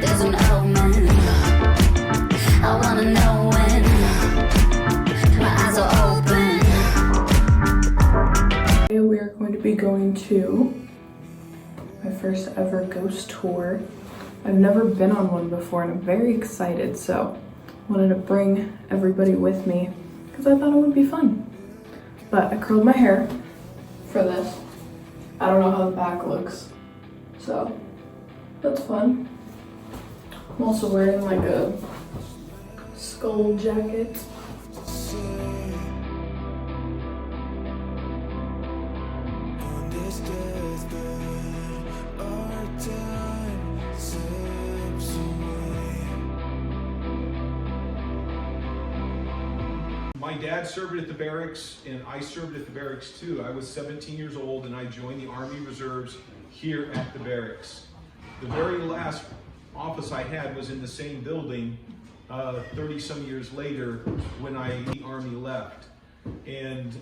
there's an omen. I wanna know when my eyes are open. Today we are going to be going to my first ever ghost tour. I've never been on one before and I'm very excited, so I wanted to bring everybody with me because I thought it would be fun. But I curled my hair for this. I don't know how the back looks, so that's fun. I'm also wearing like a skull jacket. My dad served at the barracks, and I served at the barracks too. I was 17 years old, and I joined the Army Reserves here at the barracks. The very last office I had was in the same building 30 some years later when the Army left. And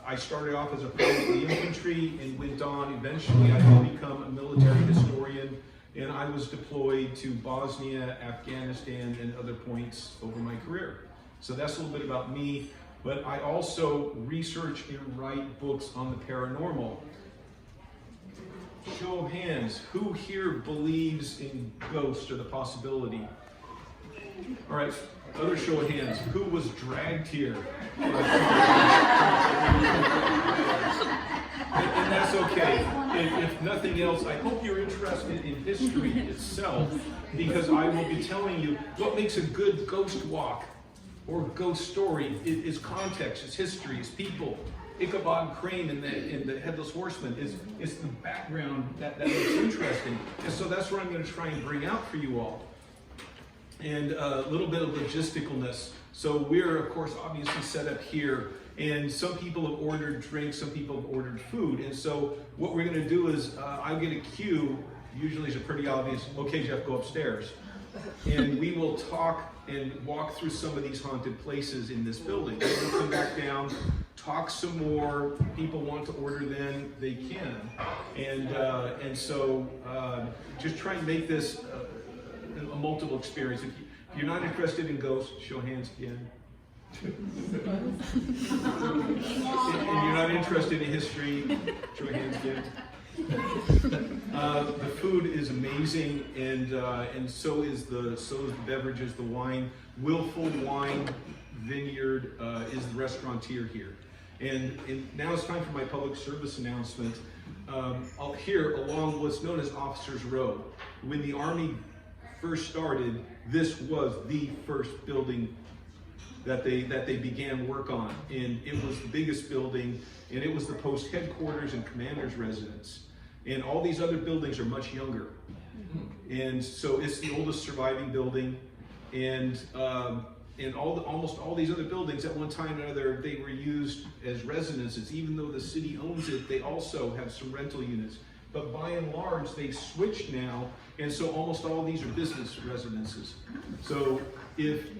I started off as a private in the infantry and went on. Eventually, I did become a military historian, and I was deployed to Bosnia, Afghanistan, and other points over my career. So that's a little bit about me, but I also research and write books on the paranormal. Show of hands, who here believes in ghosts or the possibility? All right, other show of hands, who was dragged here? And that's okay. If nothing else, I hope you're interested in history itself, because I will be telling you what makes a good ghost walk or ghost story is context, it's history, it's people. Ichabod Crane and the Headless Horseman is the background that makes interesting. And so that's what I'm going to try and bring out for you all. And a little bit of logisticalness. So we're, of course, obviously set up here, and some people have ordered drinks, some people have ordered food. And so what we're going to do is I'll get a cue, usually it's a pretty obvious, okay, Jeff, go upstairs. And we will talk and walk through some of these haunted places in this building. We'll come back down, talk some more. People want to order, then they can. And so just try and make this a multiple experience. If you're not interested in ghosts, show hands again. And you're not interested in history, show hands again. The food is amazing, and so is the beverages, the wine. Willful Wine Vineyard is the restaurateur here. And now it's time for my public service announcement. Here along what's known as Officers Row. When the Army first started, this was the first building that they began work on, and it was the biggest building, and it was the post headquarters and commander's residence. And all these other buildings are much younger, and so it's the oldest surviving building. And almost all these other buildings at one time or another, they were used as residences. Even though the city owns it, they also have some rental units. But by and large, they switched now, and so almost all of these are business residences. So if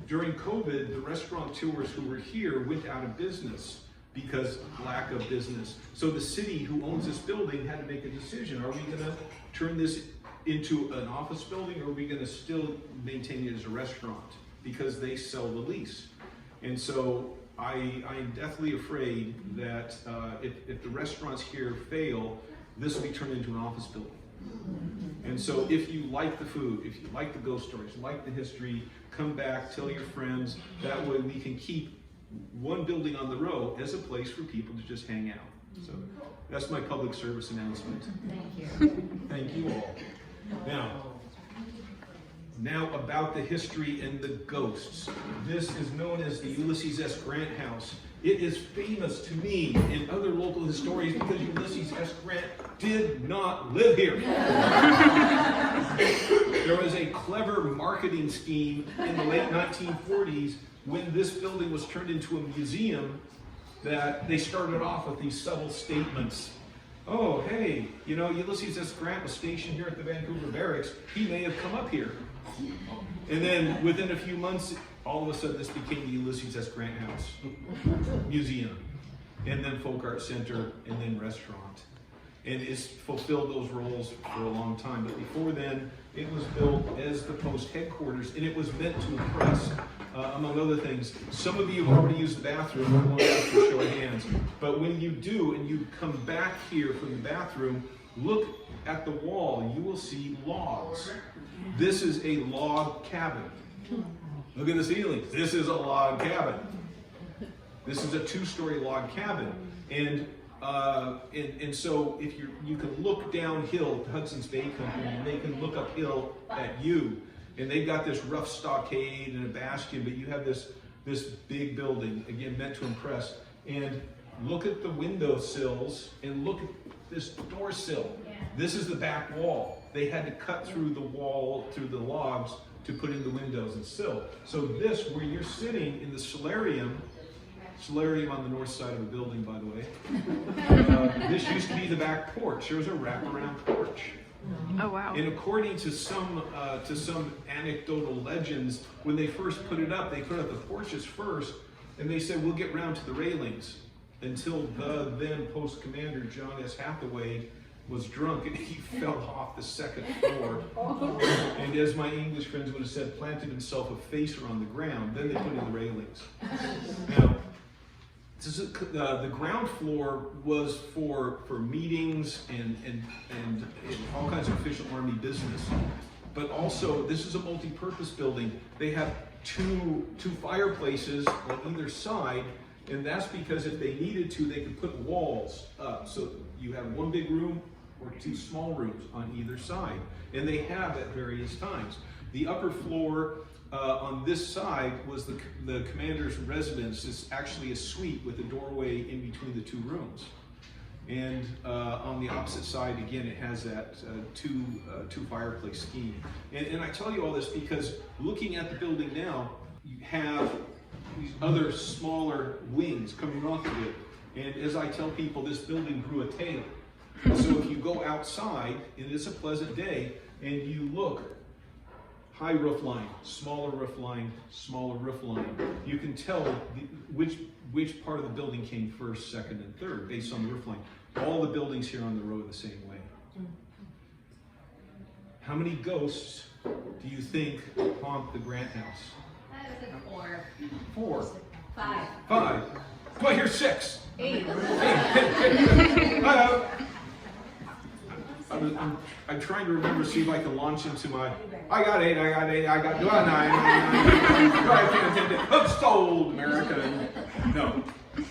during COVID, the restaurateurs who were here went out of business because lack of business. So the city who owns this building had to make a decision. Are we gonna turn this into an office building, or are we gonna still maintain it as a restaurant? Because they sell the lease. And so I'm deathly afraid that if the restaurants here fail, this will be turned into an office building. And so if you like the food, if you like the ghost stories, like the history, come back, tell your friends. That way we can keep one building on the row as a place for people to just hang out. So that's my public service announcement. Thank you. Thank you all. Now about the history and the ghosts. This is known as the Ulysses S. Grant House. It is famous to me and other local historians because Ulysses S. Grant did not live here. There was a clever marketing scheme in the late 1940s when this building was turned into a museum, that they started off with these subtle statements. Oh, hey, you know, Ulysses S. Grant was stationed here at the Vancouver Barracks. He may have come up here. And then within a few months, all of a sudden this became the Ulysses S. Grant House Museum, and then Folk Art Center, and then restaurant. and it's fulfilled those roles for a long time. But before then, it was built as the post headquarters, and it was meant to impress, among other things. Some of you have already used the bathroom. I won't ask for show of hands. But when you do, and you come back here from the bathroom, look at the wall. You will see logs. This is a log cabin. Look at the ceilings. This is a log cabin. This is a 2-story log cabin, and so if you can look downhill at the Hudson's Bay Company, and they can look uphill at you, and they've got this rough stockade and a bastion, but you have this big building, again meant to impress. And look at the window sills, and look at this door sill. This is the back wall. They had to cut through the wall, through the logs, to put in the windows and sill. So this, where you're sitting in the solarium on the north side of the building, by the way. This used to be the back porch. There was a wraparound porch. Oh wow! And according to some anecdotal legends, when they first put it up, they put up the porches first, and they said we'll get round to the railings, until the then post commander John S. Hathaway was drunk and he fell off the 2nd floor. And as my English friends would have said, planted himself a facer on the ground. Then they put in the railings. Now, the ground floor was for meetings and all kinds of official Army business. But also, this is a multi-purpose building. They have two fireplaces on either side, and that's because if they needed to, they could put walls up. So you have one big room or 2 small rooms on either side, and they have at various times. The upper floor on this side was the commander's residence. It's actually a suite with a doorway in between the 2 rooms. And on the opposite side, again, it has that two fireplace scheme. And I tell you all this because looking at the building now, you have these other smaller wings coming off of it. And as I tell people, this building grew a tail. So if you go outside, and it's a pleasant day, and you look, high roof line, smaller roof line, smaller roof line, you can tell which part of the building came first, second, and third based on the roof line. All the buildings here on the road are the same way. How many ghosts do you think haunt the Grant House? I was like 4. 4. 5. 5. Do I hear 6? 8. I'm trying to remember, see if I can launch into my, I got 8, I got 9, Oops, old America. No,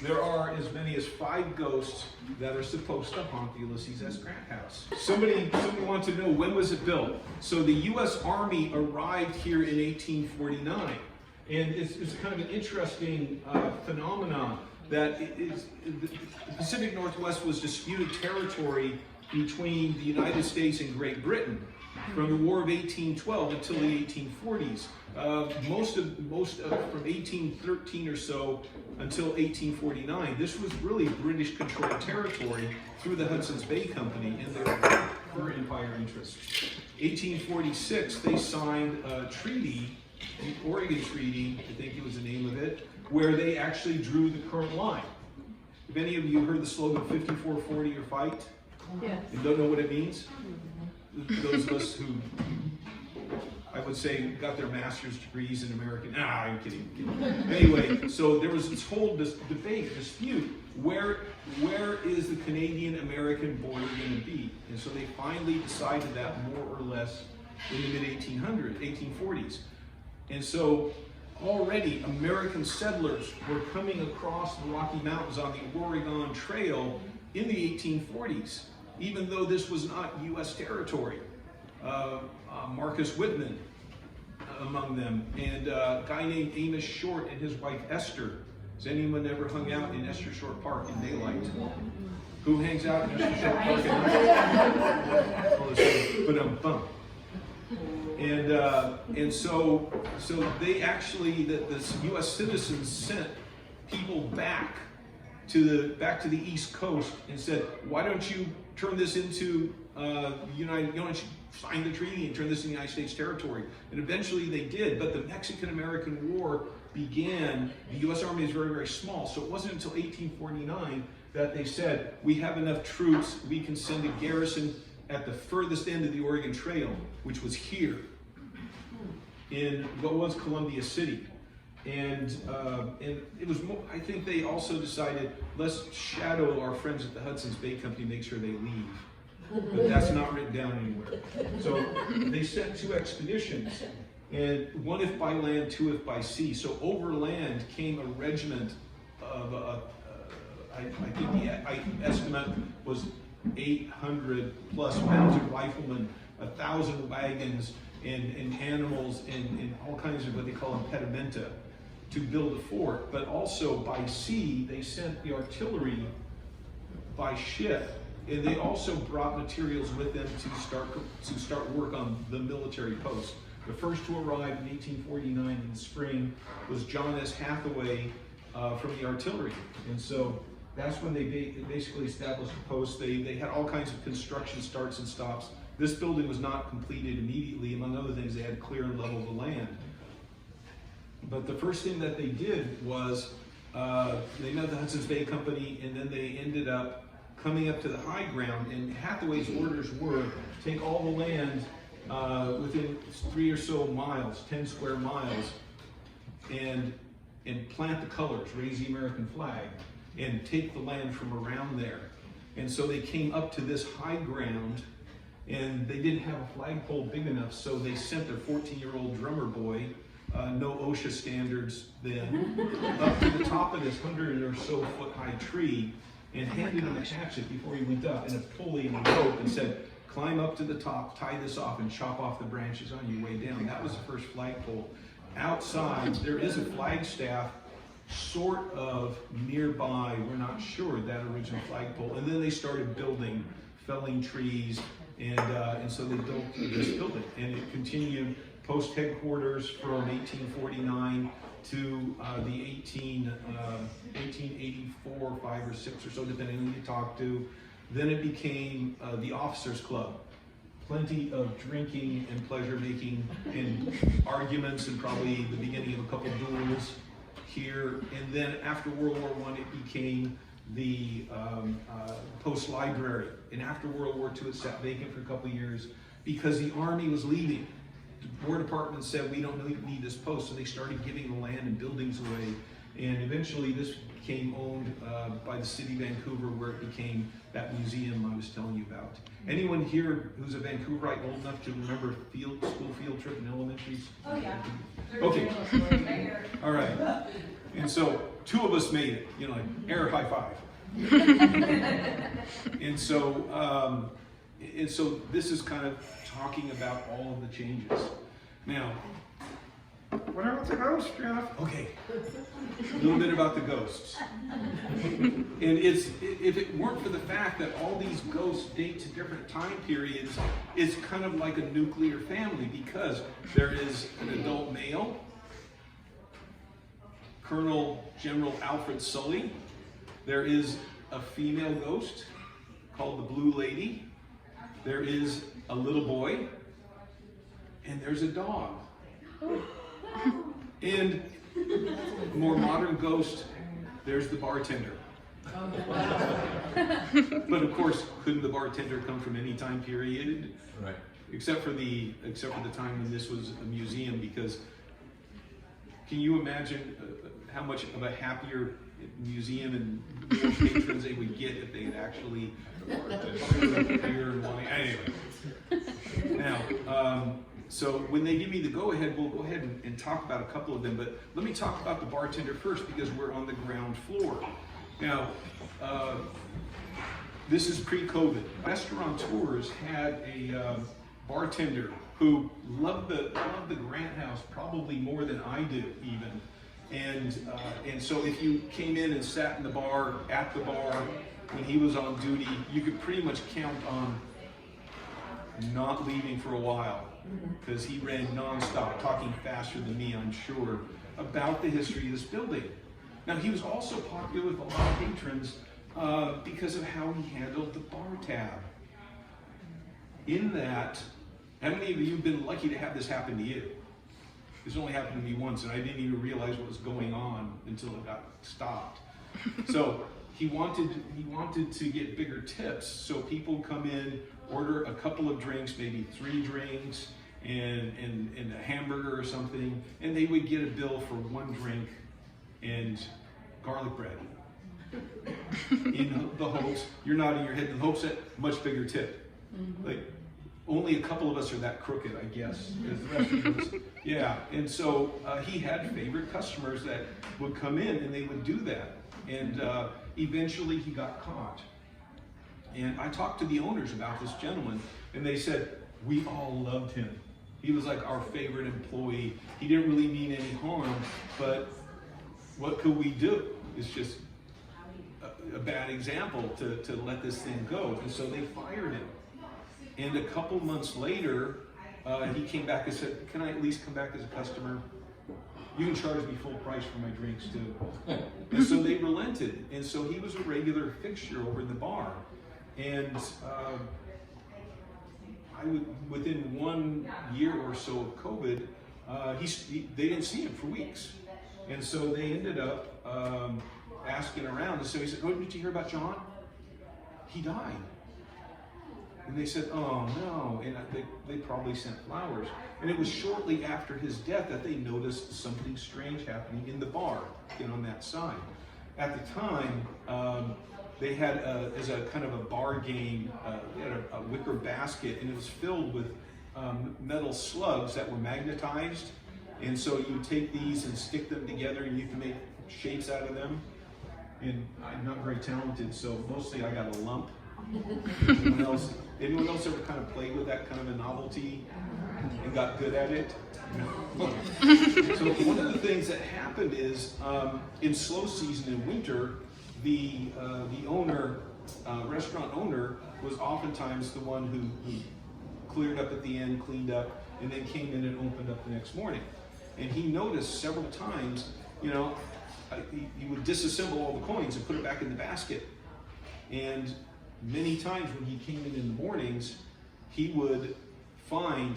there are as many as 5 ghosts that are supposed to haunt the Ulysses S. Grant House. Somebody wants to know, when was it built? So the U.S. Army arrived here in 1849, and it's kind of an interesting phenomenon that the Pacific Northwest was disputed territory between the United States and Great Britain from the War of 1812 until the 1840s. Most of from 1813 or so until 1849, this was really British-controlled territory through the Hudson's Bay Company and their fur empire interests. 1846, they signed a treaty, the Oregon Treaty, I think it was the name of it, where they actually drew the current line. Have any of you heard the slogan 54-40 or fight? Yes. And don't know what it means? Those of us who, I would say, got their master's degrees in American, I'm kidding. Anyway, so there was this whole dispute, where is the Canadian-American border going to be? And so they finally decided that more or less in the mid-1840s. And so already American settlers were coming across the Rocky Mountains on the Oregon Trail in the 1840s, even though this was not U.S. territory. Marcus Whitman among them, and a guy named Amos Short and his wife Esther. Has anyone ever hung out in Esther Short Park in daylight? Who hangs out in Esther Short Park at night? And so they actually, the U.S. citizens sent people back to the East Coast and said, why don't you turn this into why don't you sign the treaty and turn this into the United States territory? And eventually they did, but the Mexican-American War began. The U.S. Army is very, very small, so it wasn't until 1849 that they said, we have enough troops, we can send a garrison at the furthest end of the Oregon Trail, which was here in what was Columbia City. And it was more, I think they also decided, let's shadow our friends at the Hudson's Bay Company, make sure they leave. But that's not written down anywhere. So they sent 2 expeditions, and 1 if by land, 2 if by sea. So overland came a regiment of, I think the estimate was 800 plus mounted riflemen, 1,000 wagons, and animals, and all kinds of what they call impedimenta to build a fort. But also by sea, they sent the artillery by ship. And they also brought materials with them to start work on the military post. The first to arrive in 1849 in the spring was John S. Hathaway from the artillery. And so that's when they basically established a post. They had all kinds of construction starts and stops. This building was not completed immediately. Among other things, they had to clear and level the land. But the first thing that they did was they met the Hudson's Bay Company, and then they ended up coming up to the high ground, and Hathaway's orders were take all the land within 3 or so miles, 10 square miles, and plant the colors, raise the American flag, and take the land from around there. And so they came up to this high ground, and they didn't have a flagpole big enough, so they sent their 14-year-old drummer boy, no OSHA standards then, up to the top of this 100 or so foot high tree, and handed him a hatchet before he went up, and a pulley and a rope, and said, climb up to the top, tie this off, and chop off the branches on your way down. That was the first flagpole. Outside, there is a flagstaff sort of nearby, we're not sure, that original flagpole. And then they started building, felling trees, and so they built this building. And it continued post headquarters from 1849 to the 1884, 5 or 6 or so, depending on who you talk to. Then it became the Officers Club. Plenty of drinking and pleasure making and arguments, and probably the beginning of a couple duels here. And then after World War I, it became the Post Library. And after World War II, it sat vacant for a couple of years because the Army was leaving. The War Department said, we don't need this post, so they started giving the land and buildings away. And eventually this became owned by the city of Vancouver, where it became that museum I was telling you about. Anyone here who's a Vancouverite old enough to remember school field trip in elementaries? Oh yeah. Okay. All right. And so 2 of us made it, you know, like air high five. And so this is kind of talking about all of the changes. Now, what about the ghosts, Jeff? Okay, a little bit about the ghosts. And if it weren't for the fact that all these ghosts date to different time periods, it's kind of like a nuclear family, because there is an adult male, Colonel General Alfred Sully. There is a female ghost called the Blue Lady. There is a little boy, and there's a dog. And a more modern ghost, there's the bartender. But of course, couldn't the bartender come from any time period? Right. Except for the time when this was a museum, because can you imagine how much of a happier museum and more patrons they would get if they had actually served beer and wine? Anyway. Now, so when they give me the go-ahead, we'll go ahead and talk about a couple of them, but let me talk about the bartender first, because we're on the ground floor. Now, this is pre-COVID. Restaurateurs had a bartender who loved the Grant House probably more than I do even. And so if you came in and sat in the bar, at the bar, when he was on duty, you could pretty much count on not leaving for a while, because he ran nonstop, talking faster than me, I'm sure, about the history of this building. Now, he was also popular with a lot of patrons because of how he handled the bar tab. In that, how many of you have been lucky to have this happen to you? This only happened to me once, and I didn't even realize what was going on until it got stopped. So he wanted to get bigger tips, so people come in, order a couple of drinks, maybe 3 drinks, and a hamburger or something, and they would get a bill for 1 drink and garlic bread. In the hopes, you're nodding your head in the hopes that much bigger tip. Like, only a couple of us are that crooked, I guess. Because the rest of us, yeah. And so he had favorite customers that would come in and they would do that. And eventually he got caught. And I talked to the owners about this gentleman, and they said, we all loved him. He was like our favorite employee. He didn't really mean any harm, but what could we do? It's just a bad example to let this thing go. And so they fired him. And a couple months later, he came back and said, can I at least come back as a customer? You can charge me full price for my drinks too. And so they relented. And so he was a regular fixture over in the bar. And within 1 year or so of COVID, they didn't see him for weeks. And so they ended up asking around. And so he said, oh, did you hear about John? He died. And they said, oh no, and they probably sent flowers. And it was shortly after his death that they noticed something strange happening in the bar, on that side. At the time, they had, as a kind of a bar game, they had a wicker basket, and it was filled with metal slugs that were magnetized. And so you would take these and stick them together, and you can make shapes out of them. And I'm not very talented, so mostly I got a lump. Anyone else ever kind of played with that kind of a novelty and got good at it? So one of the things that happened is in slow season in winter, the owner, restaurant owner, was oftentimes the one who cleared up at the end, cleaned up, and then came in and opened up the next morning. And he noticed several times, he would disassemble all the coins and put it back in the basket. And many times when he came in the mornings, he would find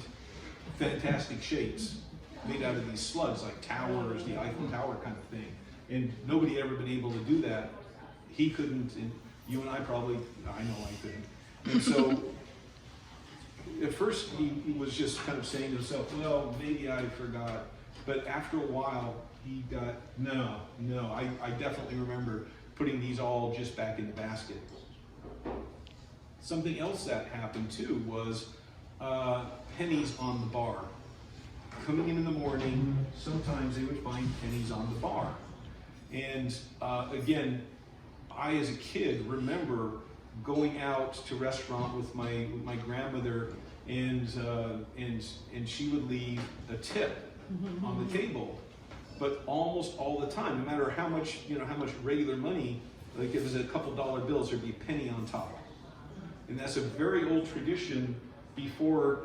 fantastic shapes made out of these slugs, like towers, the Eiffel Tower kind of thing. And nobody had ever been able to do that. He couldn't, and you and I probably, I know I couldn't. And so at first he was just kind of saying to himself, well, maybe I forgot. But after a while, he got, no, I definitely remember putting these all just back in the basket. Something else that happened too was pennies on the bar. Coming in the morning, sometimes they would find pennies on the bar. And again, I as a kid remember going out to restaurant with my grandmother, and she would leave a tip on the table. But almost all the time, no matter how much regular money, like if it was a couple dollar bills, there'd be a penny on top. And that's a very old tradition before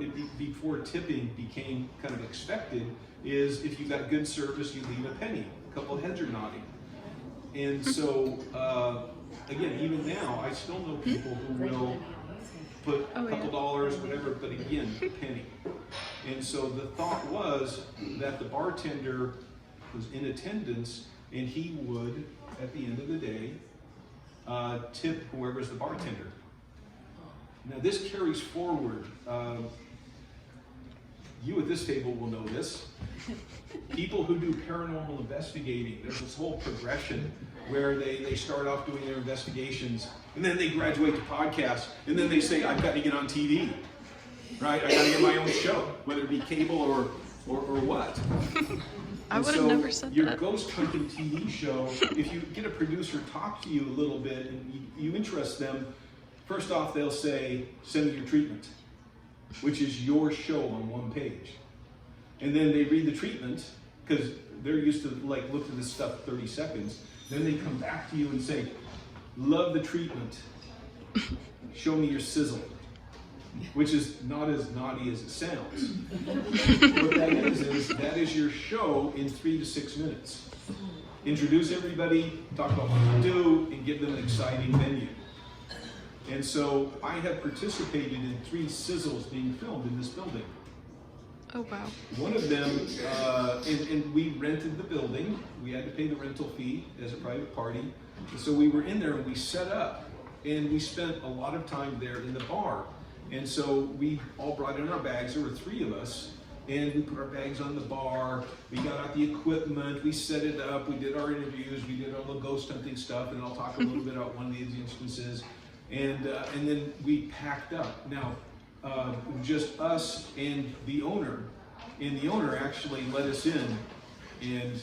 tipping became kind of expected, is if you got good service, you leave a penny. A couple of heads are nodding. And so, again, even now, I still know people who will put a couple dollars, whatever, but again, a penny. And so the thought was that the bartender was in attendance, and he would, at the end of the day, tip whoever's the bartender. Now this carries forward. You at this table will know this. People who do paranormal investigating, there's this whole progression where they start off doing their investigations, and then they graduate to podcasts, and then they say, I've got to get on TV, right? I got to get my own show, whether it be cable or what. I would have never said your that. Your ghost hunting TV show, if you get a producer talk to you a little bit and you interest them, first off, they'll say, send me your treatment, which is your show on one page. And then they read the treatment, because they're used to look at this stuff 30 seconds. Then they come back to you and say, love the treatment, show me your sizzle, which is not as naughty as it sounds. What that is your show in 3 to 6 minutes. Introduce everybody, talk about what you do, and give them an exciting menu. And so I have participated in 3 sizzles being filmed in this building. Oh, wow. One of them, and we rented the building. We had to pay the rental fee as a private party. So we were in there and we set up, and we spent a lot of time there in the bar. And so we all brought in our bags. There were 3 of us, and we put our bags on the bar. We got out the equipment. We set it up. We did our interviews. We did all the ghost hunting stuff, and I'll talk a little bit about one of these instances. And then we packed up. Now, just us and the owner. And the owner actually let us in and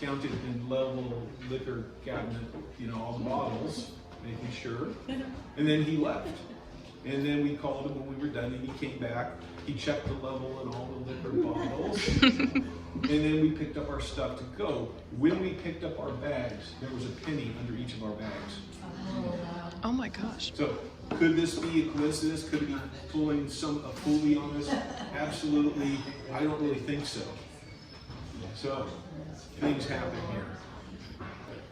counted in level liquor cabinet, you know, all the bottles, making sure. And then he left. And then we called him when we were done, and he came back. He checked the level in all the liquor bottles. And then we picked up our stuff to go. When we picked up our bags, there was a penny under each of our bags. Oh my gosh. So, could this be a coincidence? Could it be pulling a foolie on us? Absolutely. I don't really think so. So, things happen here.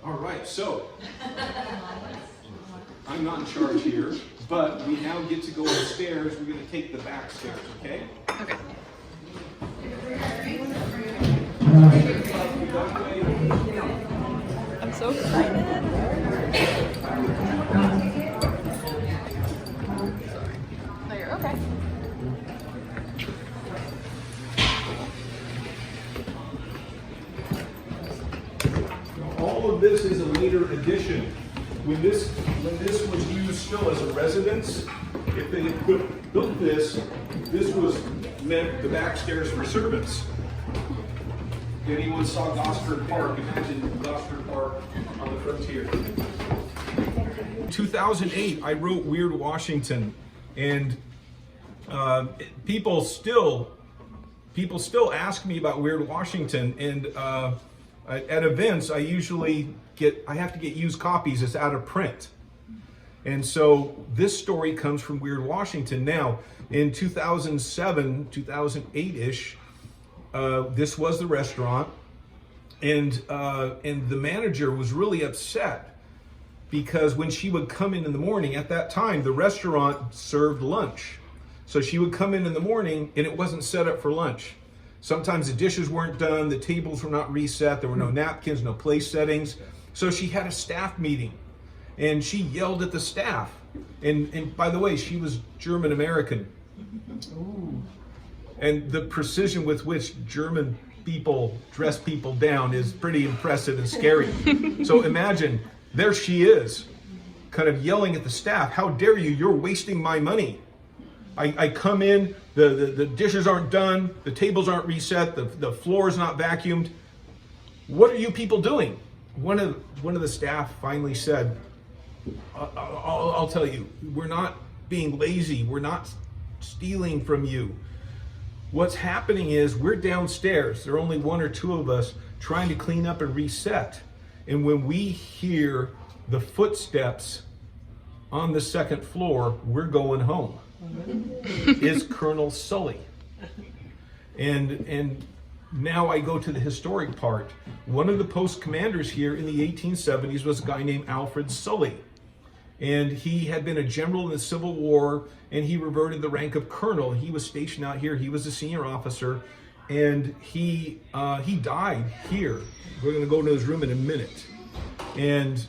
All right, so I'm not in charge here, but we now get to go upstairs. We're going to take the back stairs, okay? Okay. I'm so excited. No, you're okay. All of this is a later addition. When this was used still as a residence, if they had built this was meant the back stairs for servants. If anyone saw Gosford Park, imagine Gosford Park on the frontier. 2008, I wrote Weird Washington, and people still ask me about Weird Washington, and at events I have to get used copies. It's out of print. And so this story comes from Weird Washington. Now, in 2007, 2008-ish, this was the restaurant, and the manager was really upset because when she would come in the morning, at that time, the restaurant served lunch. So she would come in the morning and it wasn't set up for lunch. Sometimes the dishes weren't done, the tables were not reset, there were no napkins, no place settings. So she had a staff meeting and she yelled at the staff. And by the way, she was German American. And the precision with which German people dress people down is pretty impressive and scary. So imagine, there she is, kind of yelling at the staff, "How dare you, you're wasting my money. I come in, the dishes aren't done, the tables aren't reset, the floor is not vacuumed. What are you people doing?" One of the staff finally said, I'll tell you, we're not being lazy, we're not stealing from you. What's happening is we're downstairs, there are only 1 or 2 of us trying to clean up and reset. And when we hear the footsteps on the 2nd floor, we're going home. Is Colonel Sully. And now I go to the historic part. One of the post commanders here in the 1870s was a guy named Alfred Sully. And he had been a general in the Civil War, and he reverted the rank of colonel. He was stationed out here. He was a senior officer, and he died here. We're going to go into his room in a minute. And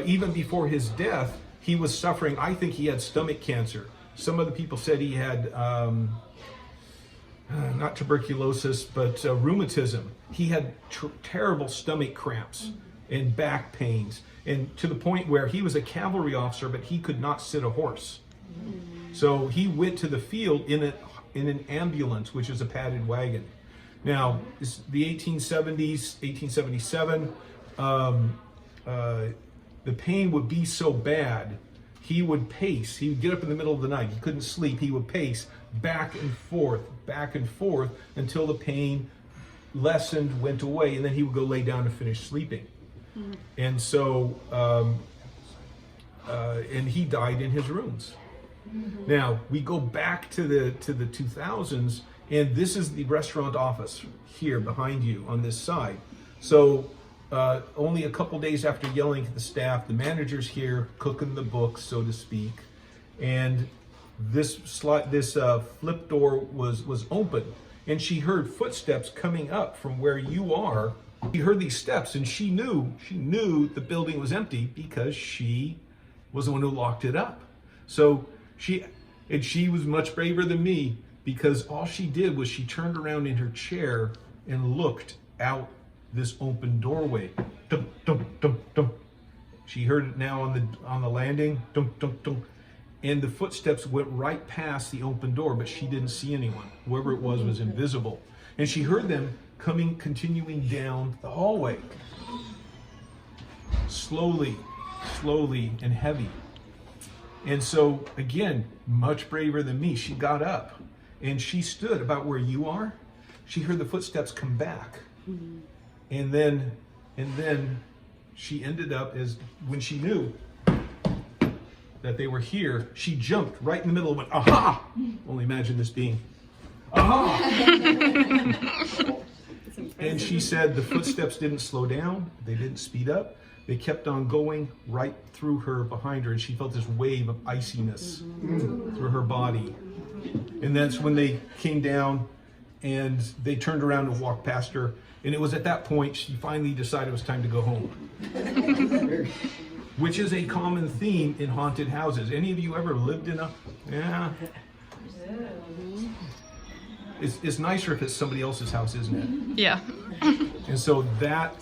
even before his death, he was suffering, I think he had stomach cancer. Some of the people said he had, not tuberculosis, but rheumatism. He had terrible stomach cramps and back pains, and to the point where he was a cavalry officer, but he could not sit a horse. So he went to the field in an ambulance, which is a padded wagon. Now, it's the 1870s, 1877, the pain would be so bad, he would pace. He would get up in the middle of the night. He couldn't sleep. He would pace back and forth until the pain lessened, went away, and then he would go lay down and finish sleeping. And so, and he died in his rooms. Now, we go back to the 2000s, and this is the restaurant office here behind you on this side. So, only a couple days after yelling at the staff, the manager's here cooking the books, so to speak, and this flip door was open, and she heard footsteps coming up from where you are She heard these steps and she knew the building was empty because she was the one who locked it up. So she was much braver than me because all she did was she turned around in her chair and looked out this open doorway. Dum, dum, dum, dum. She heard it now on the landing. Dum, dum, dum. And the footsteps went right past the open door, but she didn't see anyone. Whoever it was invisible. And she heard them continuing down the hallway. Slowly and heavy. And so, again, much braver than me, she got up and she stood about where you are. She heard the footsteps come back. And then she ended up when she knew that they were here, she jumped right in the middle and went, aha! Only imagine this being, aha! And she said the footsteps didn't slow down, they didn't speed up, they kept on going right through her, behind her, and she felt this wave of iciness through her body. And that's when they came down and they turned around and walked past her. And it was at that point she finally decided it was time to go home. Which is a common theme in haunted houses. Any of you ever lived in a, yeah. It's nicer if it's somebody else's house, isn't it? Yeah. And so that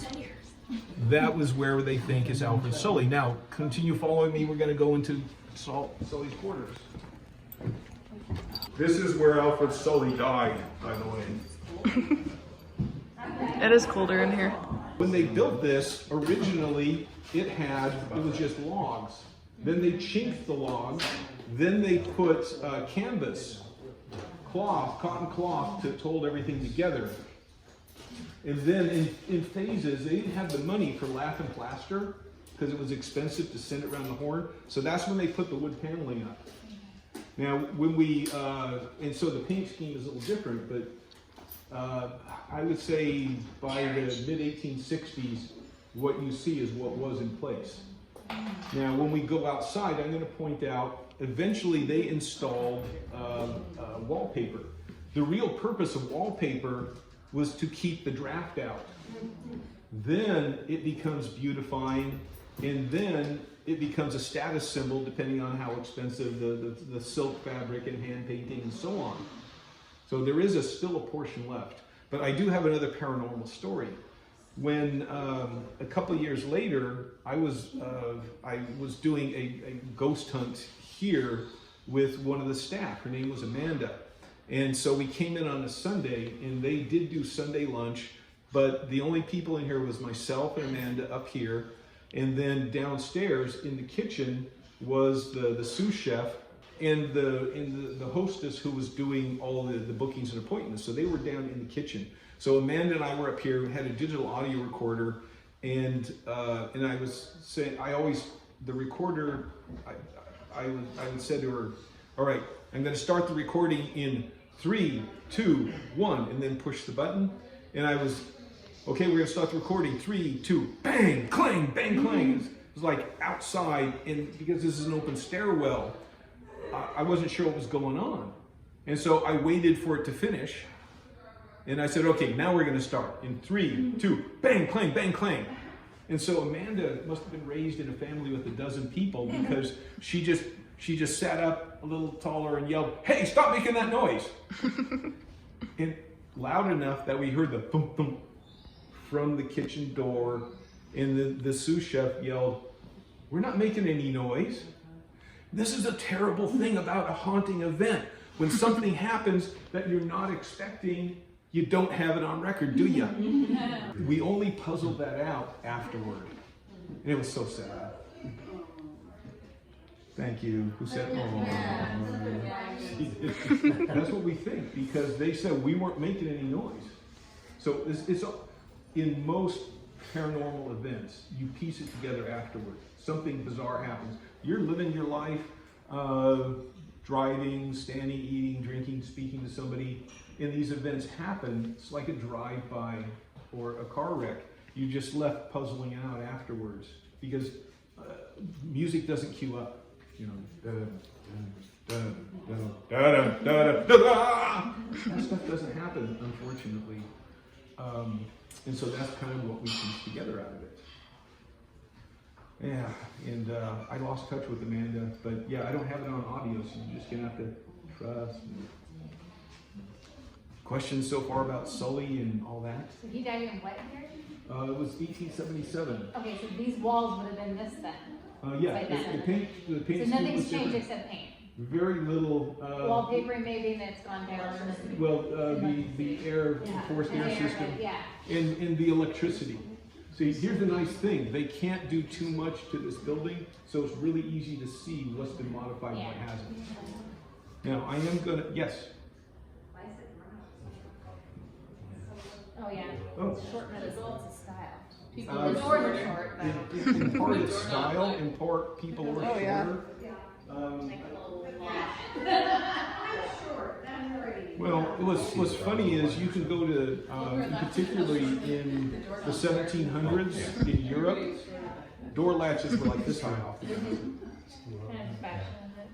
was where they think is Alfred Sully. Now, continue following me. We're going to go into Sully's quarters. This is where Alfred Sully died, by the way. It is colder in here. When they built this, originally it was just logs. Then they chinked the logs. Then they put canvas, cotton cloth to hold everything together. And then in phases, they didn't have the money for lath and plaster because it was expensive to send it around the horn. So that's when they put the wood paneling up. Now, and so the paint scheme is a little different, but I would say by the mid-1860s, what you see is what was in place. Now, when we go outside, I'm going to point out, eventually they installed wallpaper. The real purpose of wallpaper was to keep the draft out. Then it becomes beautifying, and then it becomes a status symbol depending on how expensive the silk fabric and hand painting and so on. So there is still a portion left. But I do have another paranormal story. When a couple of years later, I was doing a ghost hunt here with one of the staff. Her name was Amanda. And so we came in on a Sunday, and they did do Sunday lunch, but the only people in here was myself and Amanda up here, and then downstairs in the kitchen was the sous chef and the hostess who was doing all the bookings and appointments. So they were down in the kitchen. So Amanda and I were up here. We had a digital audio recorder, and I was saying, the recorder. I would say to her, all right, I'm going to start the recording in 3, 2, 1, and then push the button. And I was, okay, we're going to start the recording. 3, 2, bang, clang, bang, clang. It was like outside, and because this is an open stairwell, I wasn't sure what was going on. And so I waited for it to finish. And I said, okay, now we're going to start. In 3, 2, bang, clang, bang, clang. And so Amanda must have been raised in a family with a dozen people, because she just sat up a little taller and yelled, hey, stop making that noise. And loud enough that we heard the boom, boom from the kitchen door. And the sous chef yelled, we're not making any noise. This is a terrible thing about a haunting event. When something happens that you're not expecting, you don't have it on record, do you? We only puzzled that out afterward. And it was so sad. Thank you. Who said, oh. That's what we think, because they said we weren't making any noise. So it's in most paranormal events, you piece it together afterward. Something bizarre happens. You're living your life, driving, standing, eating, drinking, speaking to somebody, and these events happen. It's like a drive-by or a car wreck. You just left puzzling out afterwards, because music doesn't cue up. You know, that stuff doesn't happen, unfortunately. And so that's kind of what we pieced together out of it. Yeah, and I lost touch with Amanda, but yeah, I don't have it on audio, so you're just gonna have to trust me. Questions so far about Sully and all that? So he died in what year? It was 1877. Okay, so these walls would have been this then. Yeah, Like the that. paint So scheme was nothing's changed different. except paint. Very little. Wallpapering maybe that's gone down. Well, the air, forced air Yeah, system, yeah. and the electricity. See, here's the nice thing, they can't do too much to this building, so it's really easy to see what's been modified and what Yeah. hasn't. Now, I am gonna, yes, Oh, yeah. oh, Short middle, it's a style. Uh, The doors are short, but. in part it's style, in part people are shorter. Well, what's funny is you can go to, particularly in the 1700s in Europe, door latches were like this high off the ground. Kind of fashion, is it?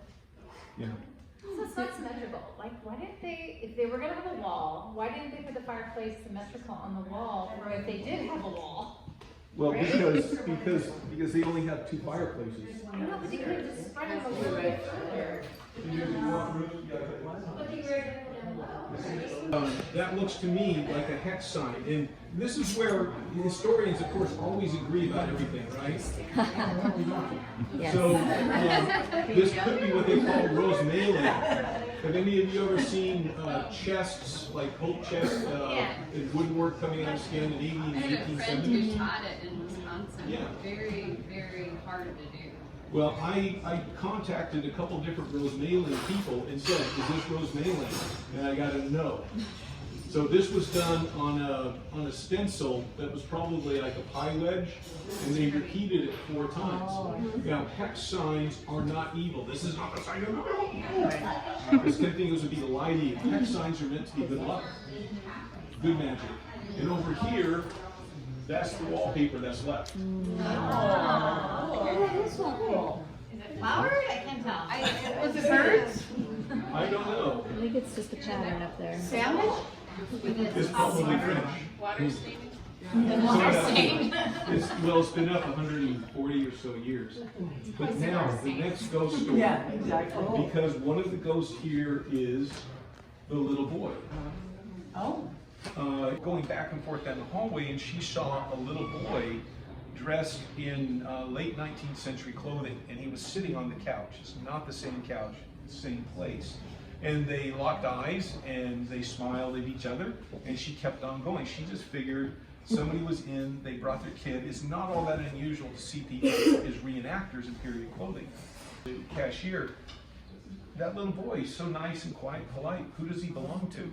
Yeah. So it's not symmetrical. Like, why didn't they, if they were gonna have a wall, why didn't they put the fireplace symmetrical on the wall? Or if they did have a wall? Well, because they only have 2 fireplaces. No, but you could have just spread them a little bit further. That looks to me like a hex sign, and this is where historians, of course, always agree about everything, right? So this could be what they call rose mailing. Have any of you ever seen chests, like oak chests, in woodwork coming out of Scandinavia in the I had a friend 1870s? who taught it in Wisconsin. Yeah. Very, very hard to do. Well, I contacted a couple different rose mailing people and said, is this rose mailing? And I got a no. So this was done on a stencil that was probably like a pie wedge, and they repeated it 4 times. Now, hex signs are not evil. This is not the sign of evil. This kind of thing was to be the lighting. Hex signs are meant to be good luck, good magic. And over here, that's the wallpaper that's left. Is it flowered? I can't tell. Was it birds? I don't know. I think it's just a pattern up there. Salmon? It's probably French. Water steaming? It's been up 140 or so years. But now, the next ghost story. Yeah, exactly. Because one of the ghosts here is the little boy. Oh. Going back and forth down the hallway, and she saw a little boy dressed in late 19th century clothing, and he was sitting on the couch. It's not the same couch, same place. And they locked eyes, and they smiled at each other, and she kept on going. She just figured somebody was in, they brought their kid. It's not all that unusual to see people as reenactors in period clothing. The cashier, that little boy, is so nice and quiet, polite. Who does he belong to?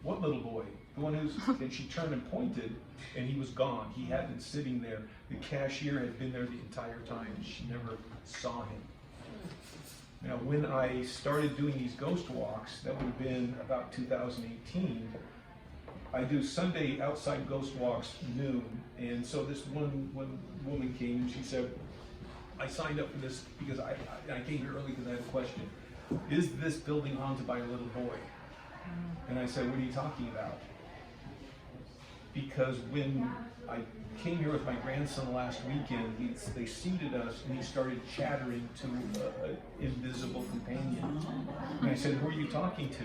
What little boy? The one who's, and she turned and pointed, and he was gone. He had been sitting there. The cashier had been there the entire time, and she never saw him. Now, when I started doing these ghost walks, that would have been about 2018, I do Sunday outside ghost walks noon, and so this one woman came and she said, I signed up for this because I came here early because I had a question. Is this building haunted by a little boy? And I said, what are you talking about? Because when I came here with my grandson last weekend, they seated us and he started chattering to an invisible companion. And I said, who are you talking to?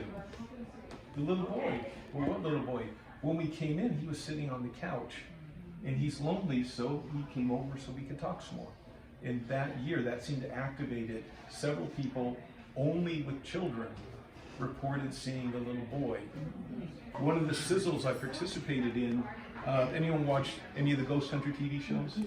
The little boy. Well, what little boy? When we came in, he was sitting on the couch and he's lonely, so he came over so we could talk some more. And that year, that seemed to activate it. Several people, only with children, reported seeing the little boy. One of the sizzles I participated in, anyone watch any of the Ghost Hunter TV shows?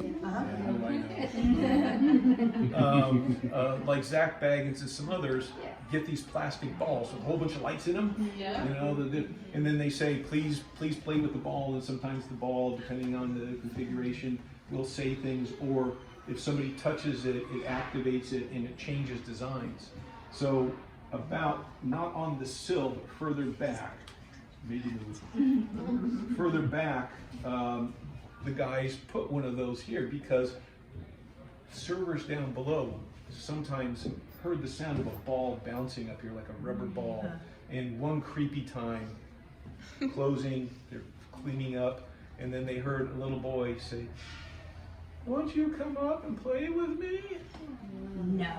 Like Zach Baggins and some others get these plastic balls with a whole bunch of lights in them. Yeah. You know, and then they say, please play with the ball, and sometimes the ball, depending on the configuration, will say things, or if somebody touches it, it activates it and it changes designs. So about, not on the sill, but further back, maybe move, further back, the guys put one of those here because servers down below sometimes heard the sound of a ball bouncing up here like a rubber ball. And one creepy time, they're cleaning up, and then they heard a little boy say, "Won't you come up and play with me?" No.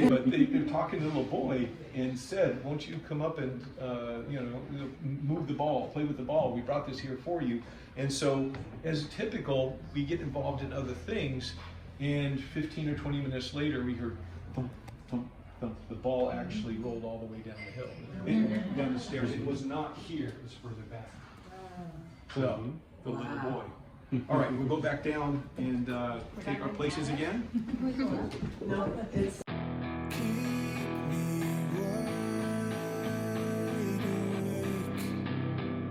But they're talking to the little boy and said, "Won't you come up and move the ball, play with the ball? We brought this here for you." And so, as typical, we get involved in other things, and 15 or 20 minutes later, we heard thump, thump, thump. The ball actually rolled all the way down the hill, down the stairs. It was not here; it was further back. So, the little boy. All right, we'll go back down and take our places again. No, it's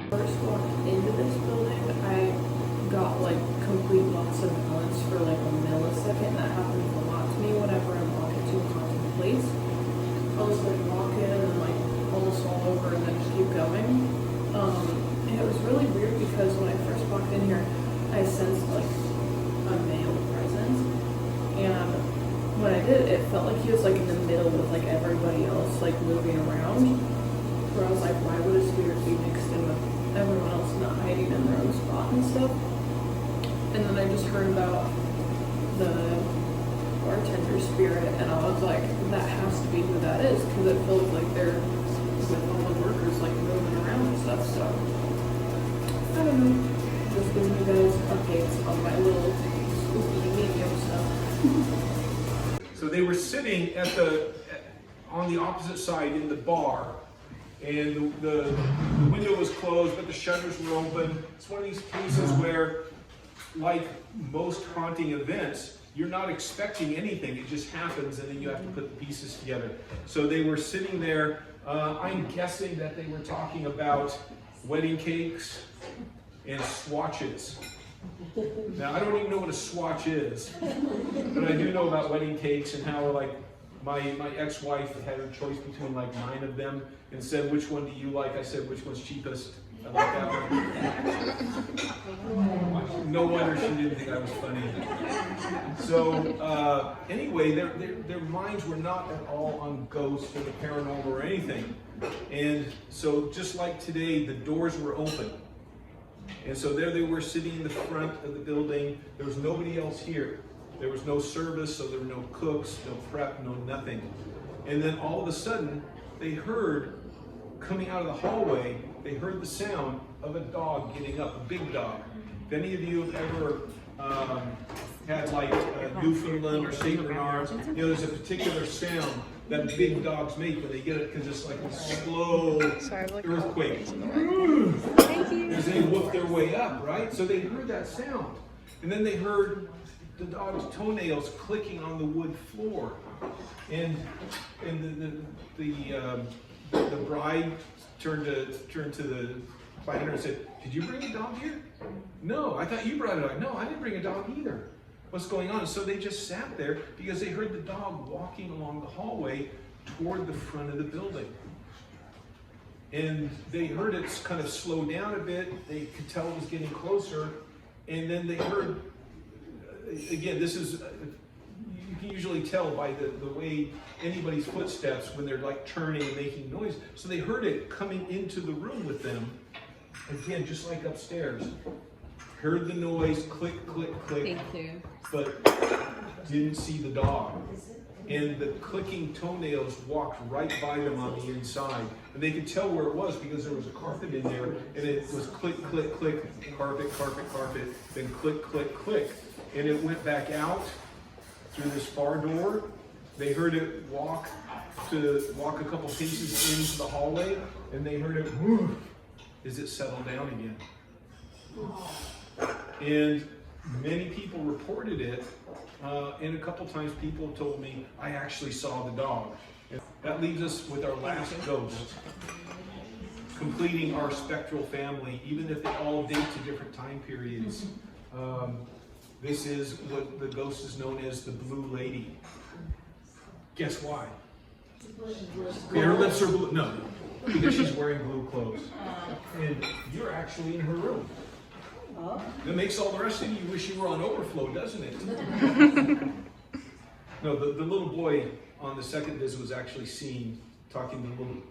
first walked into this building, I got like complete loss of balance for like a millisecond. That happens a lot to me whenever I walk into a haunted place. I'll just like walk in and like almost fall over and then just keep going. And it was really weird because when I first walked in here, I sensed like a male presence, and when I did, it felt like he was like in the middle with like everybody else like moving around. Where I was like, why would a spirit be mixed in with everyone else not hiding in their own spot and stuff? And then I just heard about the bartender spirit, and I was like, that has to be who that is, because it feels like they're with all the workers like moving around and stuff. So I don't know. Just giving you guys updates on my little spooky medium stuff. So they were sitting on the opposite side in the bar, and the window was closed, but the shutters were open. It's one of these cases where, like most haunting events, you're not expecting anything. It just happens, and then you have to put the pieces together. So they were sitting there. I'm guessing that they were talking about wedding cakes and swatches. Now, I don't even know what a swatch is, but I do know about wedding cakes and how, like, my ex-wife had her choice between like 9 of them and said, "Which one do you like?" I said, "Which one's cheapest?" I like that one. No wonder she didn't think I was funny. So anyway, their minds were not at all on ghosts or the paranormal or anything. And so just like today, the doors were open. And so there they were sitting in the front of the building. There was nobody else here. There was no service, so there were no cooks, no prep, no nothing. And then all of a sudden, they heard, coming out of the hallway, they heard the sound of a dog getting up, a big dog. If any of you have ever had like a Newfoundland or St. Bernard, there's a particular sound that big dogs make when they get it, because it's like a slow earthquake. As they whoop their way up, right? So they heard that sound. And then they heard the dog's toenails clicking on the wood floor. And the bride turned to the planner and said, "Did you bring a dog here?" "No, I thought you brought a dog." "No, I didn't bring a dog either. What's going on?" So they just sat there because they heard the dog walking along the hallway toward the front of the building. And they heard it kind of slow down a bit. They could tell it was getting closer. And then they heard, again, this is, you can usually tell by the way anybody's footsteps when they're like turning and making noise. So they heard it coming into the room with them. Again, just like upstairs. Heard the noise, click, click, click. Thank you. But didn't see the dog. And the clicking toenails walked right by them on the inside. And they could tell where it was because there was a carpet in there, and it was click, click, click, carpet, carpet, carpet, then click, click, click. And it went back out through this far door. They heard it walk a couple paces into the hallway, and they heard it move as it settled down again. And many people reported it, and a couple times people told me, "I actually saw the dog." And that leaves us with our last ghost, completing our spectral family, even if they all date to different time periods. This is what the ghost is known as the Blue Lady. Guess why? Her lips are blue. No, because she's wearing blue clothes. And you're actually in her room. That makes all the rest of you wish you were on overflow, doesn't it? No, the little boy on the second visit was actually seen talking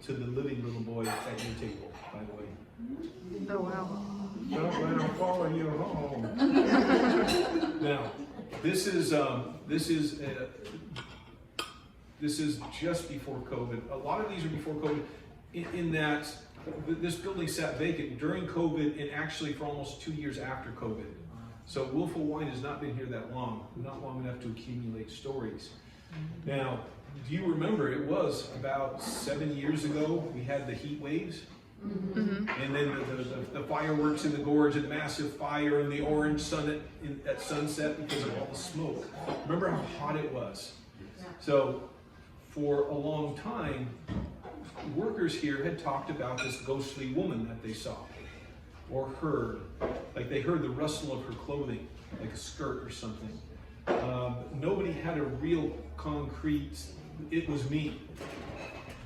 to the living little boy at your table, by the way. Oh wow. Don't let him follow you home. Now, this is just before COVID. A lot of these are before COVID, in that this building sat vacant during COVID and actually for almost 2 years after COVID. So Willful Wine has not been here that long, not long enough to accumulate stories. Now, do you remember it was about 7 years ago we had the heat waves? And then the fireworks in the gorge and massive fire and the orange sun at sunset because of all the smoke. Remember how hot it was? So for a long time, workers here had talked about this ghostly woman that they saw or heard. Like they heard the rustle of her clothing, like a skirt or something. Nobody had a real concrete, it was me.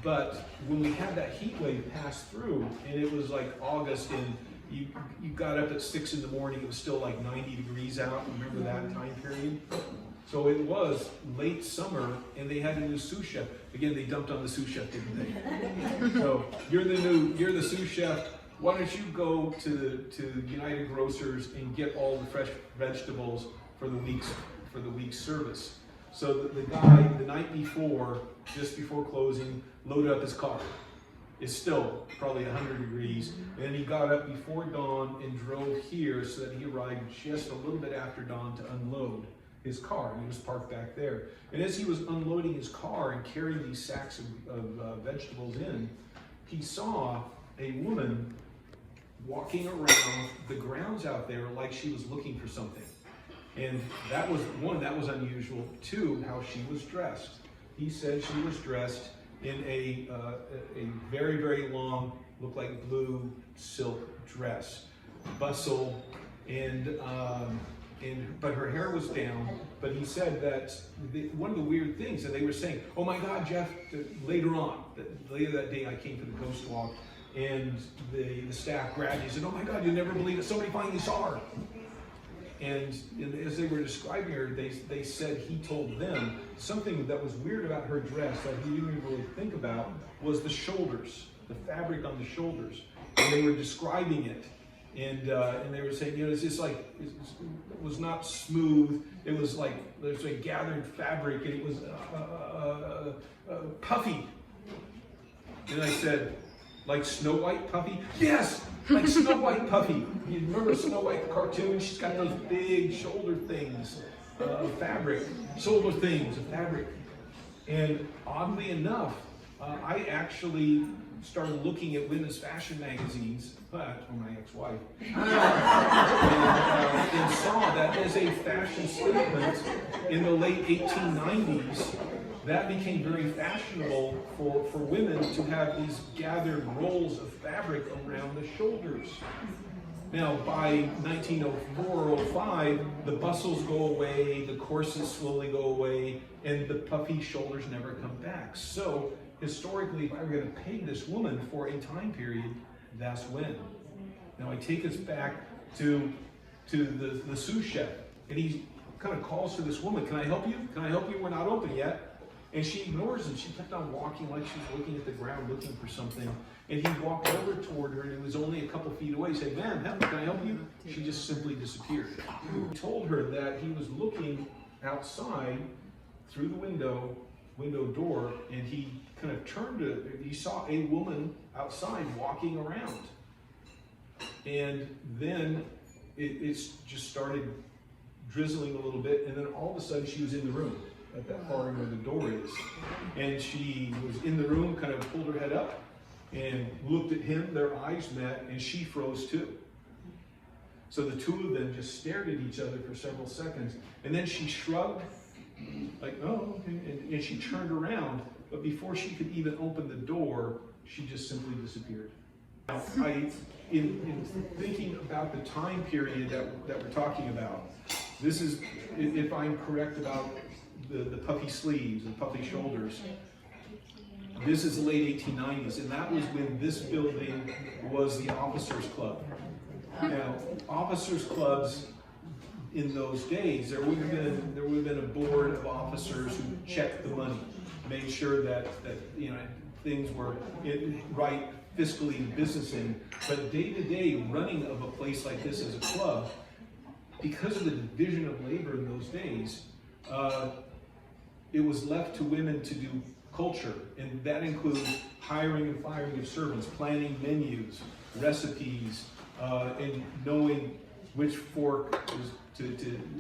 But when we had that heat wave pass through, and it was like August, and you got up at 6 in the morning, it was still like 90 degrees out. Remember that time period? So it was late summer, and they had a new sous chef. Again, they dumped on the sous chef, didn't they? So you're the sous chef. Why don't you go to United Grocers and get all the fresh vegetables for the week's service? So the guy, the night before, just before closing, loaded up his car. It's still probably 100 degrees. And he got up before dawn and drove here so that he arrived just a little bit after dawn to unload his car. And he was parked back there. And as he was unloading his car and carrying these sacks of vegetables in, he saw a woman walking around the grounds out there like she was looking for something. And that was one, that was unusual. Two, how she was dressed. He said she was dressed in a very, very long, looked like blue silk dress, bustle, but her hair was down. But he said that one of the weird things that they were saying, oh my God, Jeff, later that day I came for the Ghost Walk, and the staff grabbed me and said, oh my God, you'll never believe it, somebody finally saw her. And as they were describing her, they said he told them something that was weird about her dress that he didn't even really think about was the shoulders, the fabric on the shoulders. And they were describing it, and they were saying, it's just like it was not smooth. It was like there's a gathered fabric, and it was puffy. And I said, like Snow White puffy? Yes, like Snow White puffy. You remember Snow White the cartoon? She's got those big shoulder things of fabric, shoulder things of fabric. And oddly enough, I actually started looking at women's fashion magazines, for my ex-wife, and saw that as a fashion statement in the late 1890s, that became very fashionable for women to have these gathered rolls of fabric around the shoulders. Now, by 1904 or 05, the bustles go away, the corsets slowly go away, and the puffy shoulders never come back. So, historically, if I were going to peg this woman for a time period, that's when. Now, I take us back to the sous chef, and he kind of calls to this woman, can I help you? Can I help you? We're not open yet. And she ignores him. She kept on walking like she was looking at the ground, looking for something. And he walked over toward her, and it was only a couple feet away. He said, ma'am, can I help you? She just simply disappeared. He told her that he was looking outside through the window door, and he kind of turned to, he saw a woman outside walking around. And then it just started drizzling a little bit, and then all of a sudden she was in the room at that far end where the door is. And she was in the room, kind of pulled her head up and looked at him, their eyes met, and she froze too. So the two of them just stared at each other for several seconds, and then she shrugged, like, oh, okay, and she turned around, but before she could even open the door, she just simply disappeared. Now, in thinking about the time period that we're talking about, this is, if I'm correct about the puffy sleeves and puffy shoulders, this is the late 1890s, and that was when this building was the officers' club. Now, officers' clubs in those days, there would have been a board of officers who checked the money, made sure that things were right fiscally and businessing, but day-to-day running of a place like this as a club, because of the division of labor in those days, it was left to women to do culture, and that includes hiring and firing of servants, planning menus, recipes, and knowing which fork is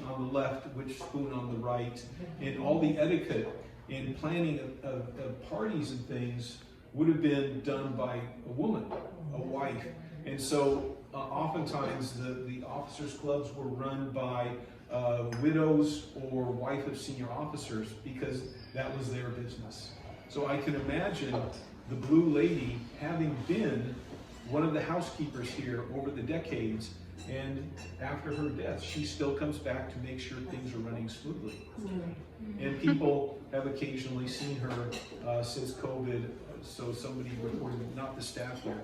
on the left, which spoon on the right, and all the etiquette and planning of parties and things would have been done by a woman, a wife. And so oftentimes the officers' clubs were run by widows or wife of senior officers because that was their business. So I can imagine the Blue Lady having been one of the housekeepers here over the decades, and after her death, she still comes back to make sure things are running smoothly. And people have occasionally seen her since COVID, so somebody reported, not the staff here,